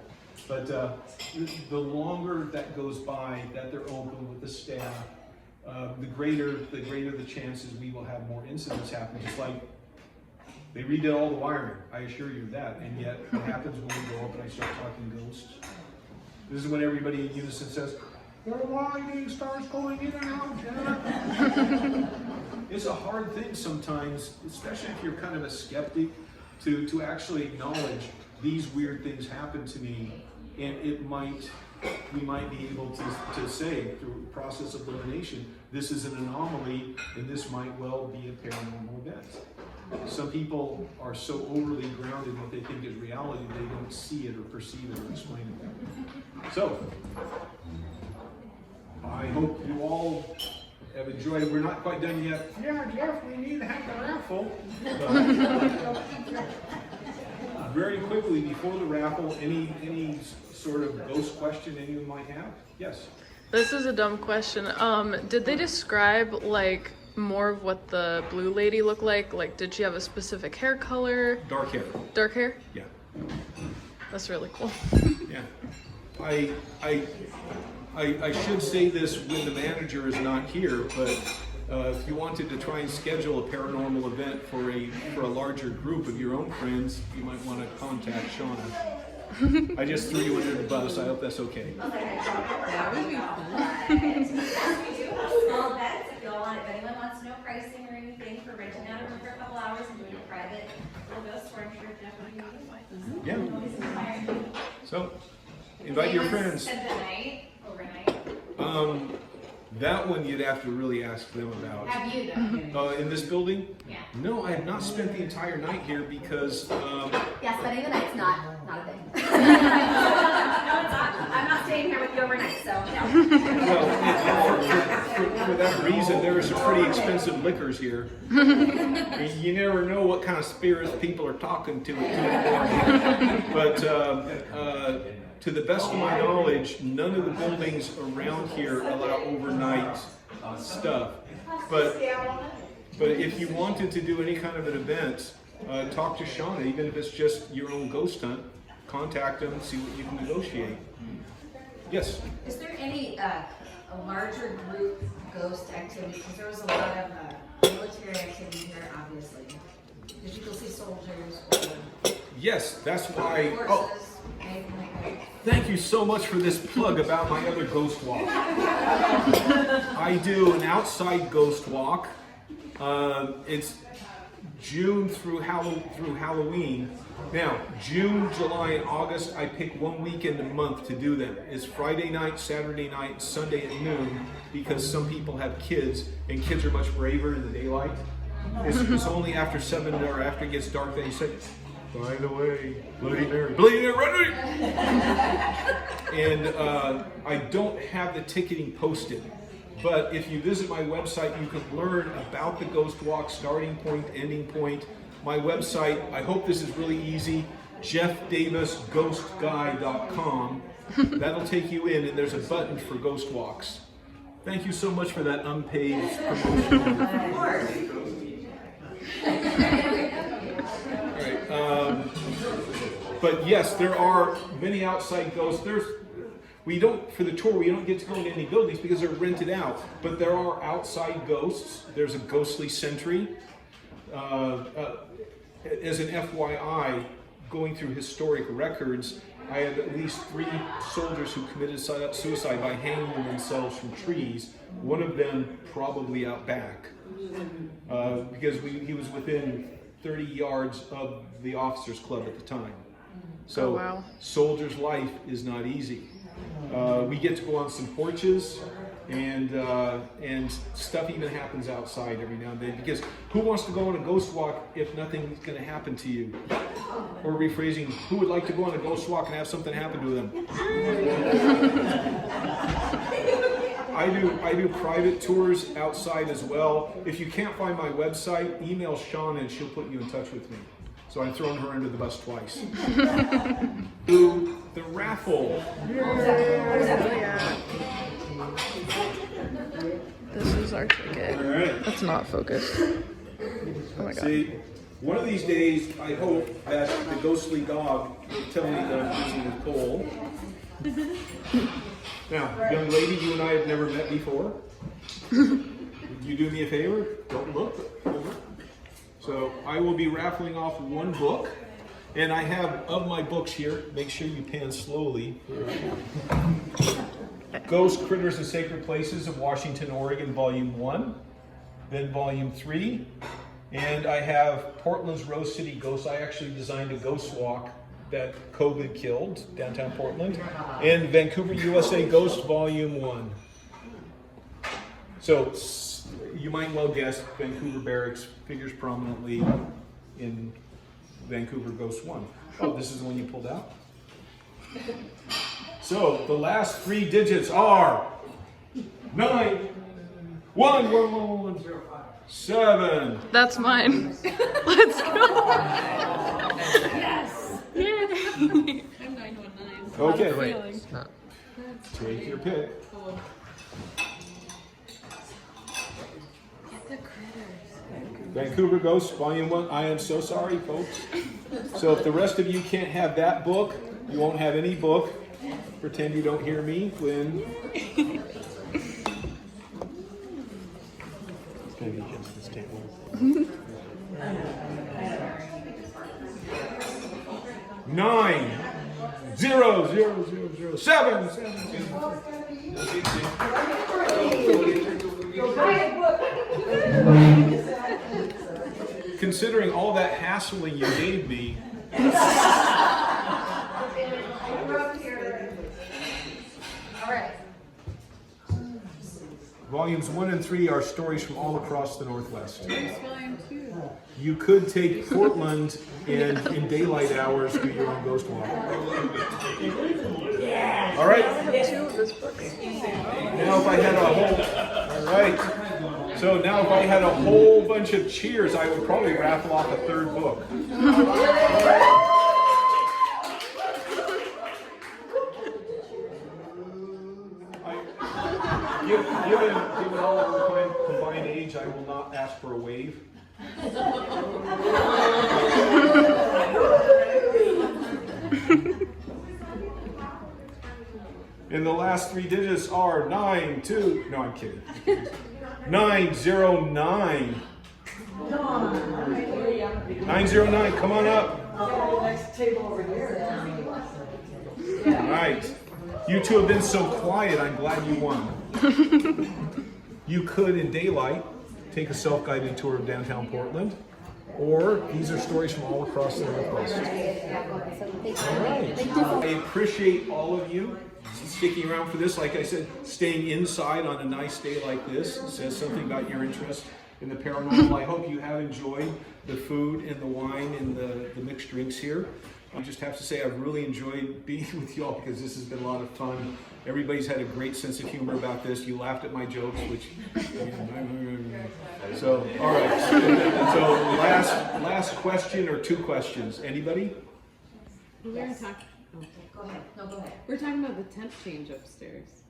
but the longer that goes by that they're open with the staff, the greater the chances we will have more incidents happen. Just like they redid all the wiring, I assure you of that, and yet what happens when we go up and I start talking ghosts? This is when everybody in unison says, "The lightning starts going in and out, Jack." It's a hard thing sometimes, especially if you're kind of a skeptic, to actually acknowledge these weird things happen to me, and we might be able to say through a process of elimination, this is an anomaly, and this might well be a paranormal event. Some people are so overly grounded in what they think is reality, they don't see it or perceive it or explain it. So, I hope you all have enjoyed it. We're not quite done yet. Yeah, Jeff, we need to have the raffle. Very quickly, before the raffle, any sort of ghost question anyone might have? Yes? This is a dumb question. Did they describe like more of what the Blue Lady looked like? Like, did she have a specific hair color? Dark hair. Dark hair? Yeah. That's really cool. Yeah. I should say this when the manager is not here, but if you wanted to try and schedule a paranormal event for a larger group of your own friends, you might want to contact Shauna. I just threw you under the bus. I hope that's okay. That would be fun. Yes, we do have small events if y'all want, if anyone wants to know pricing or anything for renting out a room for a couple hours and doing a private little ghost tour, I'm sure Jeff would be Yeah. So, invite your friends. Spend the night, overnight. That one you'd have to really ask them about. Have you though? In this building? Yeah. No, I have not spent the entire night here because Yeah, spending the night's not a thing. No, it's not. I'm not staying here with you overnight, so no. well, for that reason, there are some pretty expensive liquors here. You never know what kind of spirits people are talking to at 2 in the morning. But to the best of my knowledge, none of the buildings around here allow overnight stuff. But if you wanted to do any kind of an event, talk to Shauna, even if it's just your own ghost hunt. Contact them, see what you can negotiate. Yes? Is there any a larger group ghost activity? Because there was a lot of military activity here, obviously. Did people see soldiers or Yes, that's why. horses? Anything like that? Thank you so much for this plug about my other ghost walk. I do an outside ghost walk. It's June through Halloween. Now, June, July, and August, I pick one weekend a month to do them. It's Friday night, Saturday night, Sunday at noon, because some people have kids, and kids are much braver in the daylight. It's only after 7 or after it gets dark that you say, by the way, Bloody Mary, run! And I don't have the ticketing posted. But if you visit my website, you can learn about the Ghost Walk, starting point, ending point. My website, I hope this is really easy, jeffdavisghostguy.com. That'll take you in, and there's a button for Ghost Walks. Thank you so much for that unpaid promotion. Of course. All right. But yes, there are many outside ghosts. For the tour, we don't get to go into any buildings because they're rented out. But there are outside ghosts. There's a ghostly sentry. As an FYI, going through historic records, I have at least 3 soldiers who committed suicide by hanging themselves from trees. One of them probably out back, because he was within 30 yards of the officers' club at the time. So, Oh, wow. soldier's life is not easy. We get to go on some porches, and stuff even happens outside every now and then, because who wants to go on a ghost walk if nothing's going to happen to you? Or rephrasing, who would like to go on a ghost walk and have something happen to them? I do private tours outside as well. If you can't find my website, email Sean and she'll put you in touch with me. So I've thrown her under the bus twice. Do the raffle. This is our ticket. All right. That's not focused. Oh my god. See, one of these days, I hope that the ghostly dog will tell me that I'm busy with Cole. Now, young lady, you and I have never met before. Would you do me a favor? Don't look. So I will be raffling off 1 book. And I have, of my books here, make sure you pan slowly. Ghost, Critters, and Sacred Places of Washington, Oregon, Volume 1. Then Volume 3. And I have Portland's Rose City Ghosts. I actually designed a ghost walk that COVID killed, downtown Portland. And Vancouver, USA Ghost, Volume 1. So you might well guess Vancouver Barracks figures prominently in Vancouver Ghost 1. Oh, this is the one you pulled out? So the last 3 digits are 9, 1, 7. That's mine. Let's go. Yes. Yay. I'm 919. Okay, Feeling. take your pick. Get the critters. Vancouver Ghost, Volume 1. I am so sorry, folks. So if the rest of you can't have that book, you won't have any book. Pretend you don't hear me when... It's going to be just this table. 9, 0, 0, 0, 0, 7, 7. Considering all that hassling you gave me, Volumes 1 and 3 are stories from all across the Northwest. Volume 2. You could take Portland and in daylight hours do your own ghost walk. All right. Now if I had a whole, all right. So now if I had a whole bunch of cheers, I would probably raffle off a 3rd book. Given all of our combined age, I will not ask for a wave. And the last 3 digits are 9, 2. No, I'm kidding. 909. 909. Come on up. Next table over here. All right. You two have been so quiet, I'm glad you won. You could, in daylight, take a self-guided tour of downtown Portland, or these are stories from all across the Northwest. All right. I appreciate all of you sticking around for this. Like I said, staying inside on a nice day like this says something about your interest in the paranormal. I hope you have enjoyed the food and the wine and the mixed drinks here. I just have to say I've really enjoyed being with y'all because this has been a lot of fun. Everybody's had a great sense of humor about this. You laughed at my jokes, which, so, all right. So last question or 2 questions. Anybody? We were talking. Oh. Go ahead, no, go ahead. We're talking about the temp change upstairs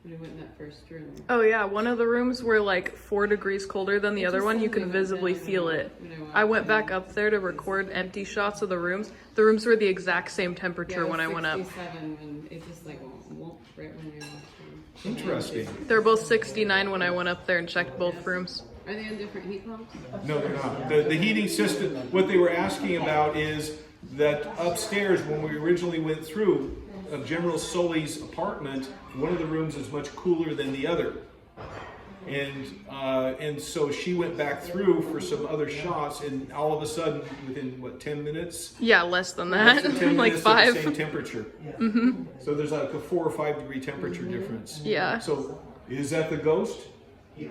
when we went in that first room. Oh yeah, one of the rooms were like 4 degrees colder than the other one. You could visibly feel it. I went back up there to record empty shots of the rooms. The rooms were the exact same temperature when I went up. 67 and it just like won't right when you walked in. Interesting. They're both 69 when I went up there and checked both rooms. Are they on different heat pumps? No, they're not. The heating system, what they were asking about is that upstairs, when we originally went through, of General Sully's apartment, one of the rooms is much cooler than the other. And so she went back through for some other shots, and all of a sudden, within what, 10 minutes? Yeah, less than that. Less than 10 Like minutes, they're 5. the same temperature. So there's like a 4 or 5 degree temperature difference. Yeah. So is that the ghost?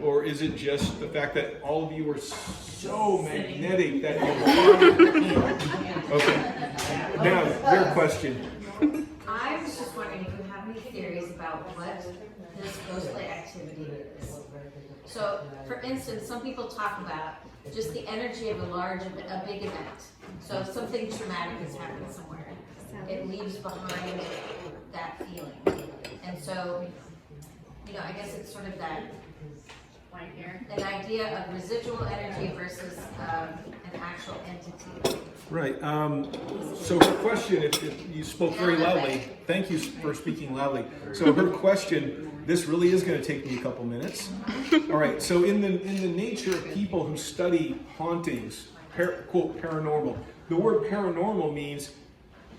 Or is it just the fact that all of you were so magnetic that you Okay. Now, your question. I was just wondering if you have any theories about what this ghostly activity is. So, for instance, some people talk about just the energy of a big event. So if something traumatic has happened somewhere, it leaves behind that feeling. And so, I guess it's sort of that an idea of residual energy versus an actual entity. Right. So her question, if you spoke very loudly, thank you for speaking loudly. So her question, this really is going to take me a couple minutes. All right. So in the nature of people who study hauntings, quote paranormal, the word paranormal means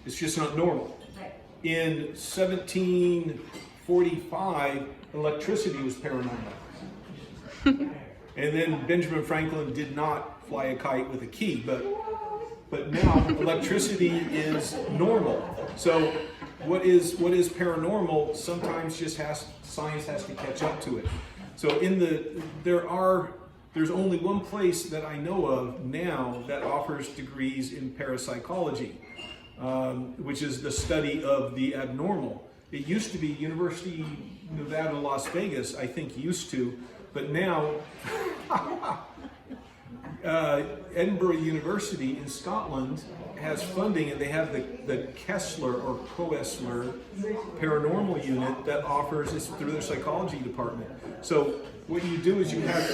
it's just not normal. In 1745, electricity was paranormal. And then Benjamin Franklin did not fly a kite with a key, but now electricity is normal. So what is paranormal sometimes science has to catch up to it. So there's only one place that I know of now that offers degrees in parapsychology, which is the study of the abnormal. It used to be University of Nevada, Las Vegas, I think used to, but now Edinburgh University in Scotland has funding, and they have the Kessler or Koessler paranormal unit that offers this through their psychology department. So what you do is you have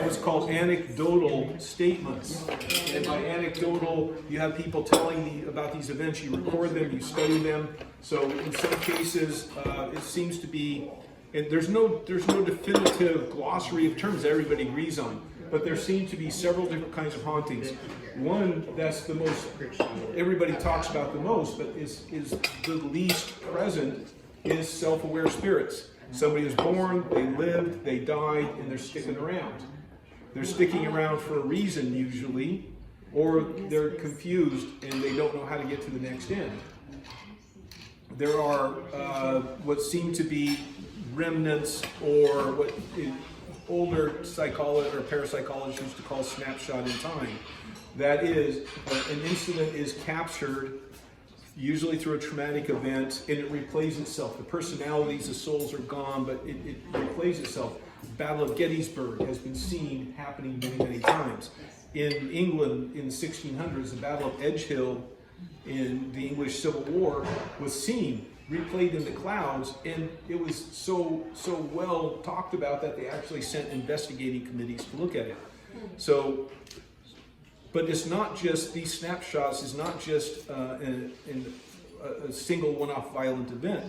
what's called anecdotal statements, and by anecdotal you have people telling about these events. You record them, you study them. So in some cases, it seems to be. And there's no definitive glossary of terms that everybody agrees on, but there seem to be several different kinds of hauntings. One that's the most everybody talks about the most, but is the least present, is self-aware spirits. Somebody was born, they lived, they died, and they're sticking around. They're sticking around for a reason usually, or they're confused and they don't know how to get to the next end. There are what seem to be remnants, or what older psychologists or parapsychologists used to call snapshot in time. That is, an incident is captured, usually through a traumatic event, and it replays itself. The personalities, the souls are gone, but it replays itself. Battle of Gettysburg has been seen happening many, many times. In England, in the 1600s, the Battle of Edgehill in the English Civil War was seen, replayed in the clouds, and it was so well talked about that they actually sent investigating committees to look at it. So, but it's not just these snapshots. It's not just a single one-off violent event.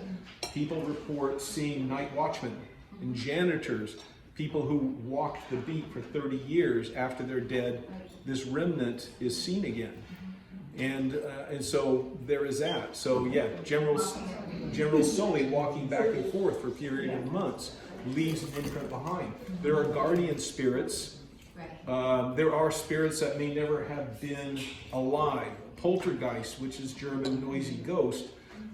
People report seeing night watchmen and janitors, people who walked the beat for 30 years after they're dead. This remnant is seen again. And so there is that. So yeah, General Sully walking back and forth for a period of months leaves an imprint behind. There are guardian spirits. There are spirits that may never have been alive. Poltergeist, which is German noisy ghost.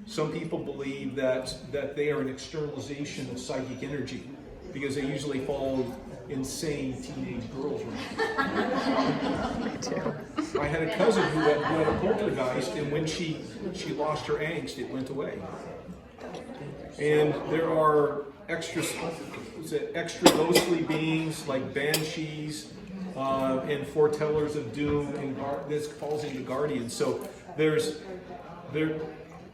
Some people believe that they are an externalization of psychic energy, because they usually follow insane teenage girls around. I had a cousin who had a poltergeist, and when she lost her angst, it went away. And there are extra ghostly beings like banshees and foretellers of doom, and this falls into guardians. So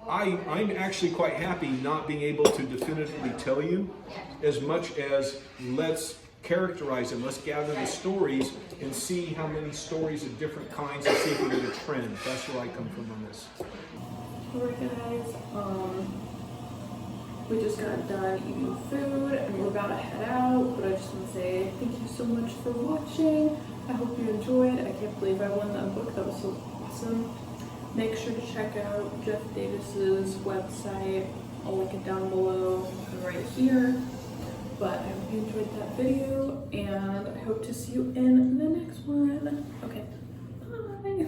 I'm actually quite happy not being able to definitively tell you, as much as let's characterize them. Let's gather the stories and see how many stories of different kinds and see if we get a trend. That's where I come from on this. Alright guys, we just got done eating food and we're about to head out, but I just want to say thank you so much for watching. I hope you enjoyed. I can't believe I won that book. That was so awesome. make sure to check out Jeff Davis's website. I'll link it down below and right here. But I hope you enjoyed that video, and I hope to see you in the next one. Okay, bye.